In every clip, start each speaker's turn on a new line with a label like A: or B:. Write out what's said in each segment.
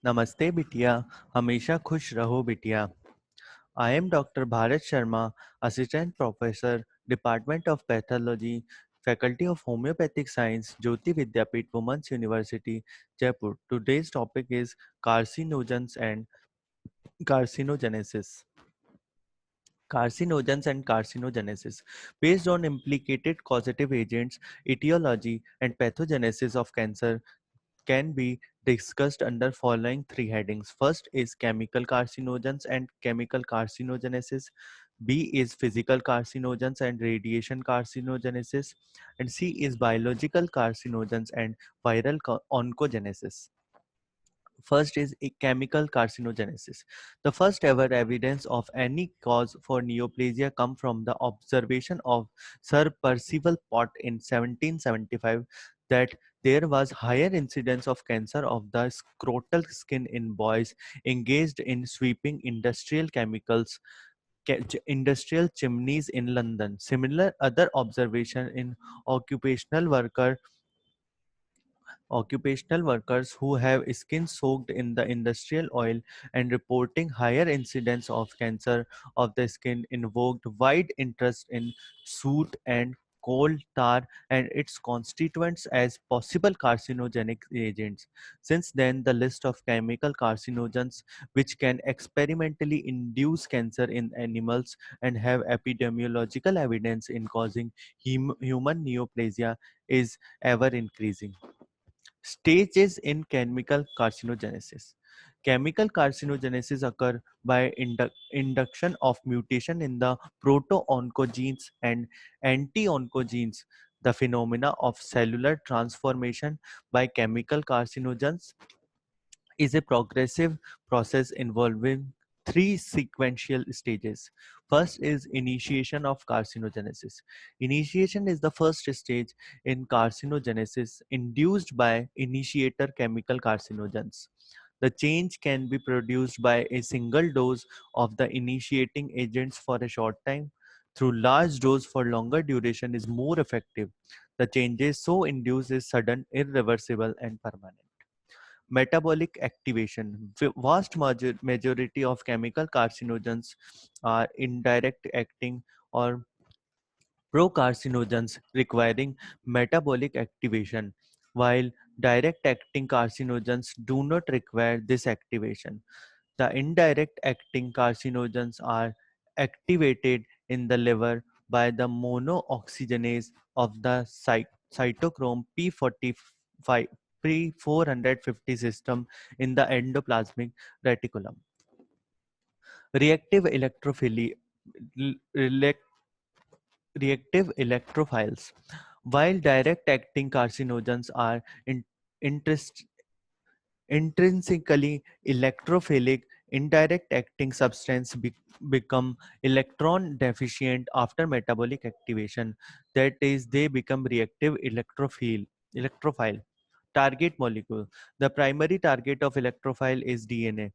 A: नमस्ते बिटिया, हमेशा खुश रहो बिटिया। I am Dr. Bharat Sharma, Assistant Professor, Department of Pathology, Faculty of Homeopathic Science, Jyoti Vidyapeeth Women's University, Jaipur. Today's topic is carcinogens and carcinogenesis. Carcinogens and carcinogenesis. Based on implicated causative agents, etiology, and pathogenesis of cancer, can be discussed under following three headings. First is chemical carcinogens and chemical carcinogenesis. B is physical carcinogens and radiation carcinogenesis. And C is biological carcinogens and viral oncogenesis. First is a chemical carcinogenesis. The first ever evidence of any cause for neoplasia come from the observation of Sir Percival Pott in 1775 that there was higher incidence of cancer of the scrotal skin in boys engaged in sweeping industrial chimneys in London. Similar other observation in occupational worker occupational workers who have skin soaked in the industrial oil and reporting higher incidence of cancer of the skin invoked wide interest in soot and coal tar and its constituents as possible carcinogenic agents. Since then, the list of chemical carcinogens which can experimentally induce cancer in animals and have epidemiological evidence in causing human neoplasia is ever increasing. Stages in chemical carcinogenesis. Chemical carcinogenesis occur by induction of mutation in the proto-oncogenes and anti-oncogenes. The phenomena of cellular transformation by chemical carcinogens is a progressive process involving three sequential stages. First is initiation of carcinogenesis. Initiation is the first stage in carcinogenesis induced by initiator chemical carcinogens. The change can be produced by a single dose of the initiating agents for a short time. Through large dose for longer duration is more effective. The changes so induced is sudden, irreversible, and permanent. Metabolic activation. Majority of chemical carcinogens are indirect acting or procarcinogens requiring metabolic activation, while direct acting carcinogens do not require this activation. The indirect acting carcinogens are activated in the liver by the monooxygenase of the cytochrome P45 P450 system in the endoplasmic reticulum. Reactive electrophily elec- reactive electrophiles. While direct acting carcinogens are in, interest, intrinsically electrophilic, indirect acting substances become electron deficient after metabolic activation. That is, they become reactive electrophile. Target molecule. The primary target of electrophile is DNA,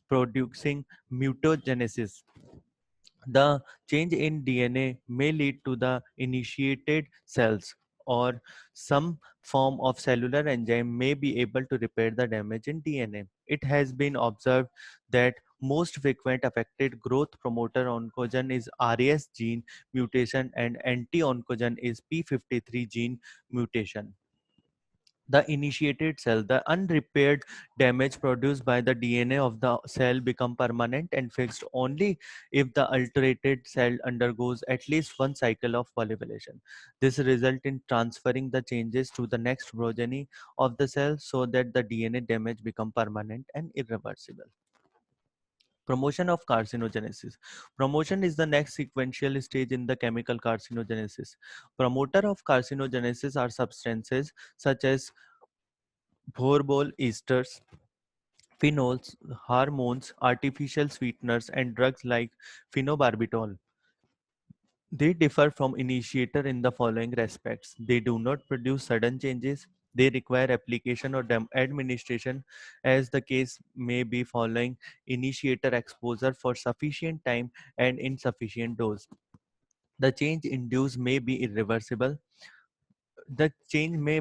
A: producing mutagenesis. The change in DNA may lead to the initiated cells, or some form of cellular enzyme may be able to repair the damage in DNA. It has been observed that most frequent affected growth promoter oncogen is RAS gene mutation and anti-oncogen is P53 gene mutation. The initiated cell, the unrepaired damage produced by the DNA of the cell become permanent and fixed only if the alterated cell undergoes at least one cycle of polymerization. This result in transferring the changes to the next progeny of the cell so that the DNA damage become permanent and irreversible. Promotion of carcinogenesis. Promotion is the next sequential stage in the chemical carcinogenesis. Promoter of carcinogenesis are substances such as borbol esters, phenols, hormones, artificial sweeteners, and drugs like phenobarbital. They differ from initiator in the following respects. They do not produce sudden changes. They require application or administration, as the case may be following initiator exposure for sufficient time and insufficient dose. The change induced may be irreversible. The change may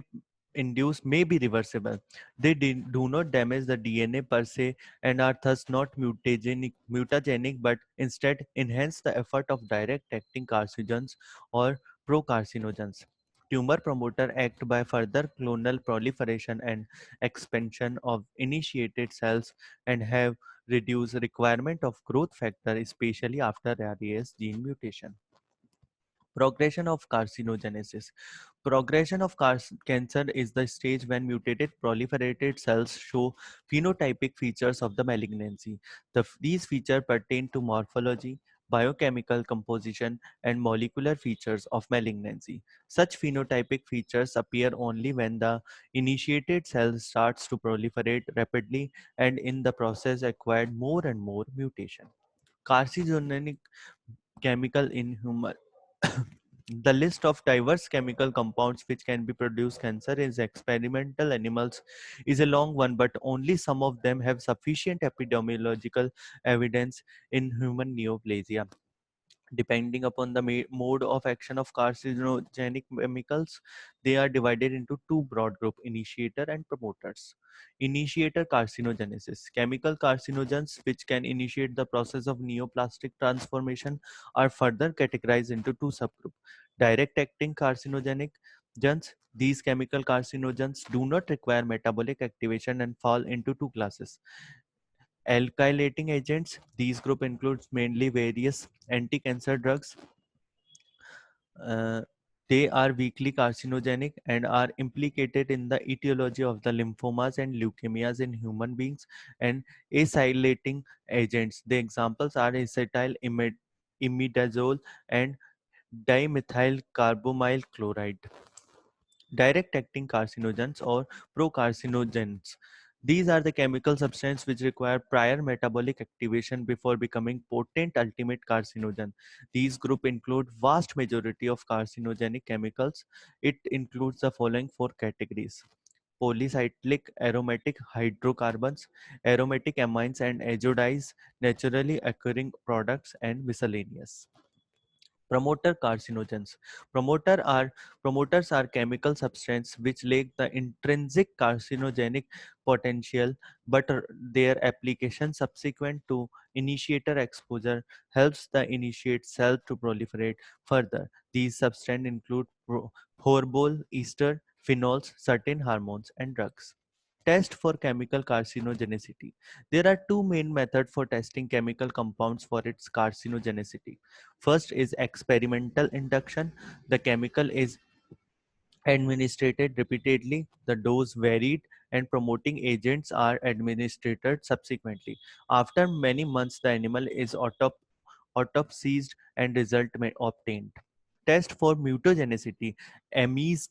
A: induce may be reversible. They do not damage the DNA per se and are thus not mutagenic but instead enhance the effect of direct acting carcinogens or procarcinogens. Tumor promoter act by further clonal proliferation and expansion of initiated cells and have reduced requirement of growth factor, especially after RAS gene mutation. Progression of carcinogenesis. Progression of cancer is the stage when mutated proliferated cells show phenotypic features of the malignancy. These features pertain to morphology, biochemical composition, and molecular features of malignancy. Such phenotypic features appear only when the initiated cell starts to proliferate rapidly and in the process acquired more and more mutation. Carcinogenic chemical in human. The list of diverse chemical compounds which can be produced cancer in experimental animals is a long one, but only some of them have sufficient epidemiological evidence in human neoplasia. Depending upon the mode of action of carcinogenic chemicals, they are divided into two broad groups: initiator and promoters. Initiator carcinogenesis. Chemical carcinogens which can initiate the process of neoplastic transformation are further categorized into two subgroups. Direct acting carcinogenic gens. These chemical carcinogens do not require metabolic activation and fall into two classes: alkylating agents. These group includes mainly various anti-cancer drugs. Uh, they are weakly carcinogenic and are implicated in the etiology of the lymphomas and leukemias in human beings, and acylating agents. The examples are imidazole and dimethyl carbamyl chloride. Direct acting carcinogens or procarcinogens. These are the chemical substances which require prior metabolic activation before becoming potent ultimate carcinogen. These group include vast majority of carcinogenic chemicals. It includes the following four categories: polycyclic aromatic hydrocarbons, aromatic amines and azidides, naturally occurring products, and miscellaneous. Promoter carcinogens. Promoters are chemical substances which lack the intrinsic carcinogenic potential, but their application subsequent to initiator exposure helps the initiate cell to proliferate further. These substances include hormone, ester, phenols, certain hormones, and drugs. Test for chemical carcinogenicity. There are two main methods for testing chemical compounds for its carcinogenicity. First is experimental induction. The chemical is administered repeatedly, the dose varied, and promoting agents are administered subsequently. After many months, the animal is autopsied and result obtained. Test for mutagenicity. AMES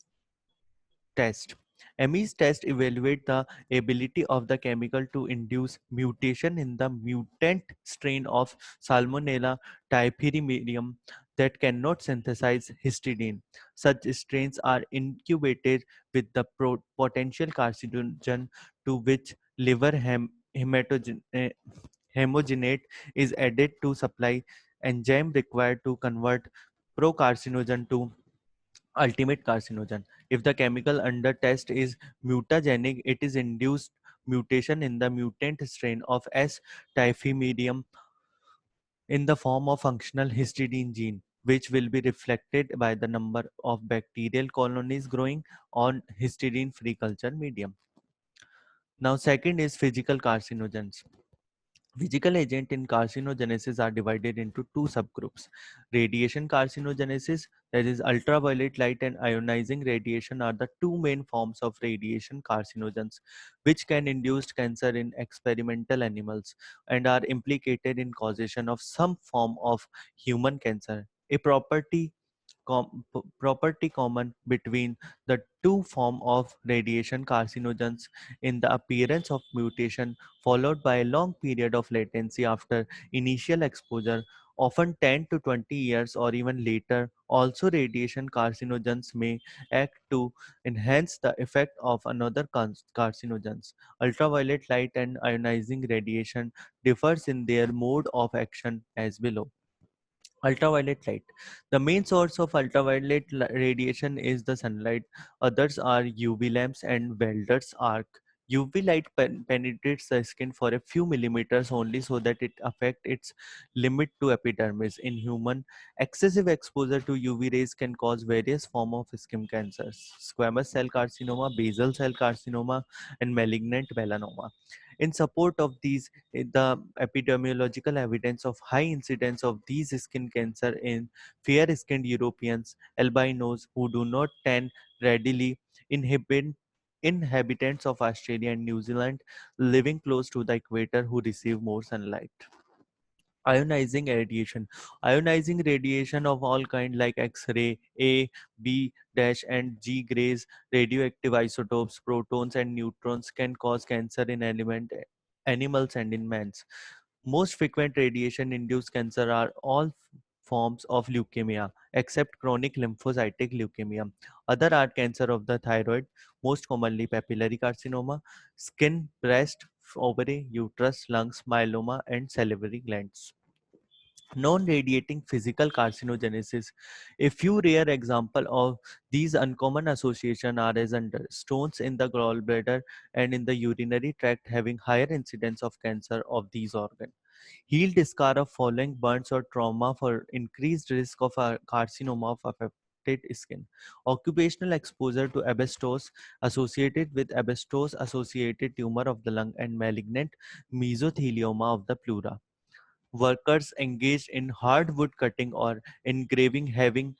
A: test. AMES test evaluate the ability of the chemical to induce mutation in the mutant strain of Salmonella typhimurium that cannot synthesize histidine. Such strains are incubated with the potential carcinogen, to which liver hemogenate is added to supply enzyme required to convert procarcinogen to ultimate carcinogen. If the chemical under test is mutagenic, it is induced mutation in the mutant strain of S. typhimurium in the form of functional histidine gene, which will be reflected by the number of bacterial colonies growing on histidine-free culture medium. Now, second is physical carcinogens. Physical agent in carcinogenesis are divided into two subgroups. Radiation carcinogenesis, that is ultraviolet light and ionizing radiation, are the two main forms of radiation carcinogens which can induce cancer in experimental animals and are implicated in causation of some form of human cancer. A property common between the two form of radiation carcinogens in the appearance of mutation followed by a long period of latency after initial exposure, often 10 to 20 years or even later. Also, radiation carcinogens may act to enhance the effect of another carcinogens. Ultraviolet light and ionizing radiation differs in their mode of action as below. Ultraviolet light. The main source of ultraviolet radiation is the sunlight. Others are UV lamps and Welder's arc. UV light penetrates the skin for a few millimeters only so that it affects its limit to epidermis. In human, excessive exposure to UV rays can cause various forms of skin cancers, squamous cell carcinoma, basal cell carcinoma, and malignant melanoma. In support of these, the epidemiological evidence of high incidence of these skin cancer in fair-skinned Europeans, albinos who do not tan readily, inhabitants of Australia and New Zealand living close to the equator who receive more sunlight. Ionizing radiation. Ionizing radiation of all kind like X-ray, A, B dash and G rays, radioactive isotopes, protons and neutrons can cause cancer in animals and in mans. Most frequent radiation-induced cancer are all forms of leukemia, except chronic lymphocytic leukemia. Other are cancer of the thyroid, most commonly papillary carcinoma, skin, breast, ovary, uterus, lungs, myeloma, and salivary glands. Non-radiating physical carcinogenesis. A few rare examples of these uncommon associations are as under stones in the gallbladder and in the urinary tract having higher incidence of cancer of these organs. Healed scar of following burns or trauma for increased risk of a carcinoma of affected skin. Occupational exposure to asbestos associated with asbestos associated tumor of the lung and malignant mesothelioma of the pleura. Workers engaged in hardwood cutting or engraving having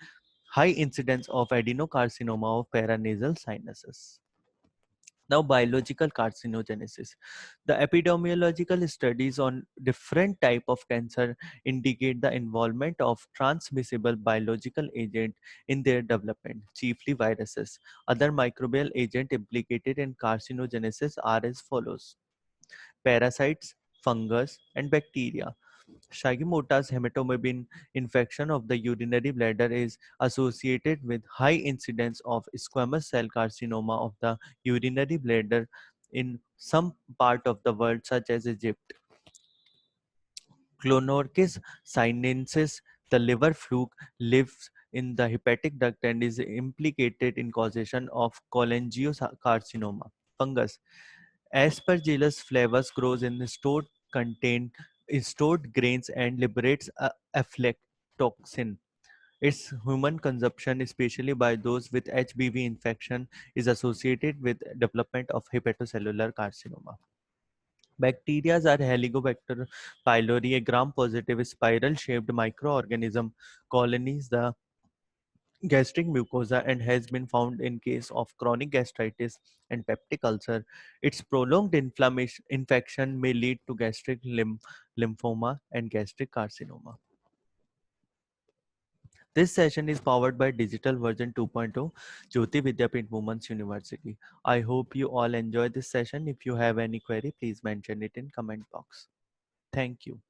A: high incidence of adenocarcinoma of paranasal sinuses. Now, biological carcinogenesis. The epidemiological studies on different type of cancer indicate the involvement of transmissible biological agent in their development, chiefly viruses. Other microbial agent implicated in carcinogenesis are as follows: parasites, fungus, and bacteria. Shigimoto's hematobacter infection of the urinary bladder is associated with high incidence of squamous cell carcinoma of the urinary bladder in some part of the world such as Egypt. Clonorchis sinensis, the liver fluke, lives in the hepatic duct and is implicated in causation of cholangiocarcinoma. Fungus. Aspergillus flavus grows in stored grains and liberates aflatoxin. Its human consumption, especially by those with HBV infection, is associated with development of hepatocellular carcinoma. Bacteria are Helicobacter pylori, a gram-positive spiral-shaped microorganism colonies the gastric mucosa and has been found in case of chronic gastritis and peptic ulcer. Its prolonged infection may lead to gastric lymphoma and gastric carcinoma. This session is powered by Digital Version 2.0, Jyoti Vidyapeeth Women's University. I hope you all enjoy this session. If you have any query, please mention it in comment box. Thank you.